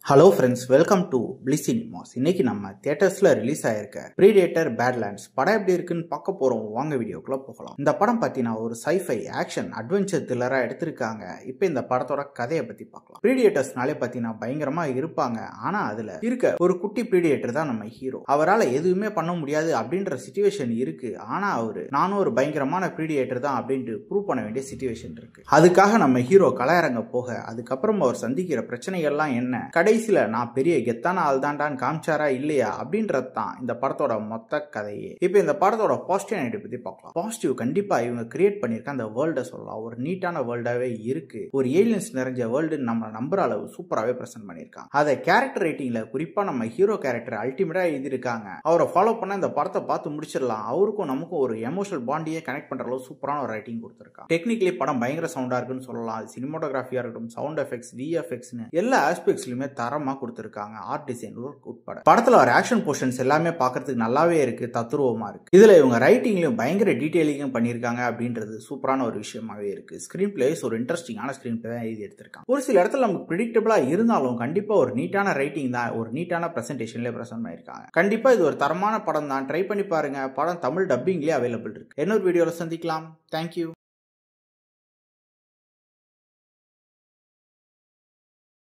Hello friends, welcome to bliss cinemas. இன்னைக்கு நம்ம தியேட்டர்ஸ்ல release ஆயிருக்க ப்ரீடேட்டர் பேட்லேண்ட்ஸ் படம் எப்படி இருக்குன்னு பார்க்க போறோம். வாங்க வீடியோக்குள்ள போகலாம். இந்த படம் பார்த்தீங்கன்னா ஒரு சைஃபை ஆக்ஷன் அட்வென்ச்சர் த்ரில்லரா எடுத்திருக்காங்க. இப்போ இந்த படத்தோட கதையை பத்தி பார்க்கலாம். ப்ரீடேட்டர்ஸ்னாலே பார்த்தீங்கன்னா பயங்கரமா இருப்பாங்க. ஆனா அதுல இருக்க ஒரு குட்டி ப்ரீடேட்டர் தான் நம்ம ஹீரோ. அவரால் எதுவுமே பண்ண முடியாது அப்படின்ற சிச்சுவேஷன் இருக்கு. ஆனா நானும் ஒரு பயங்கரமான ப்ரீடேட்டர் தான் அப்படின்ட்டு ப்ரூவ் பண்ண வேண்டிய சிச்சுவேஷன் இருக்கு. அதுக்காக நம்ம ஹீரோ கலையரங்க போக அதுக்கப்புறம் அவர் சந்திக்கிற பிரச்சனைகள்லாம் என்ன, கடைசியில நான் பெரிய கெத்தான ஆள் தான்டான்னு காமிச்சாரா இல்லையா அப்படின்றது தான் இந்த படத்தோட மொத்த கதையே. இப்போ இந்த படத்தோட பாசிட்டிவ் நைட் பத்தி பார்க்கலாம். பாசிட்டிவ் கண்டிப்பா இவங்க கிரியேட் பண்ணிருக்க அந்த வேர்ல்ட சொல்லலாம். ஒரு நீட்டான வேர்ல்டாவே இருக்கு. ஒரு ஏலியன்ஸ் நிறைஞ்ச வேர்ல்டு நம்ம நம்புற அளவு சூப்பராகவே பிரசன்ட் பண்ணிருக்காங்க. அதை கேரக்டர் ரேட்டிங்ல குறிப்பா நம்ம ஹீரோ கேரக்டர் அல்டிமேட்டா எழுதியிருக்காங்க. அவரை ஃபாலோ பண்ண இந்த படத்தை பார்த்து முடிச்சிடலாம். அவருக்கும் நமக்கும் ஒரு எமோஷனல் பாண்டியே கனெக்ட் பண்ற அளவு சூப்பரான ஒரு ரைட்டிங் கொடுத்திருக்காங்க. டெக்னிக்கலி படம் பயங்கர சவுண்டா இருக்குன்னு சொல்லலாம். சினிமாட்டோகிராஃபியா இருக்கட்டும், சவுண்ட் எஃபெக்ட்ஸ், விஎஃப்எக்ஸ்னு எல்லா ஆஸ்பெக்ட்ஸ்லயுமே தரமா கொடுத்திருக்காங்க. ஆர்ட் டிசைன் உட்பட படத்துல வர ஆக்ஷன் போர்ஷன்ஸ் எல்லாமே பார்க்கிறதுக்கு நல்லாவே இருக்கு, தத்துருவமா இருக்கு. இதுல இவங்க ரைட்டிங்லயும் பயங்கர டீடைலிங்கும் பண்ணிருக்காங்க அப்படின்றது சூப்பரான ஒரு விஷயமாவே இருக்கு. ஸ்கிரீன் பிளேஸ் ஒரு இன்ட்ரெஸ்டிங்கான ஸ்கிரீன் பிளே தான் எழுதி எடுத்திருக்காங்க. ஒரு சில இடத்துல நமக்கு பிரெடிக்டபிளா இருந்தாலும் கண்டிப்பா ஒரு நீட்டான ரைட்டிங் தான், ஒரு நீட்டான பிரசன்டேஷன்ல பிரசன்ட் பண்ணிருக்காங்க. கண்டிப்பா இது ஒரு தரமான படம் தான். ட்ரை பண்ணி பாருங்க. படம் தமிழ் டப்பிங்லயே அவைலபிள் இருக்கு. இன்னொரு வீடியோல சந்திக்கலாம். தேங்க்யூ.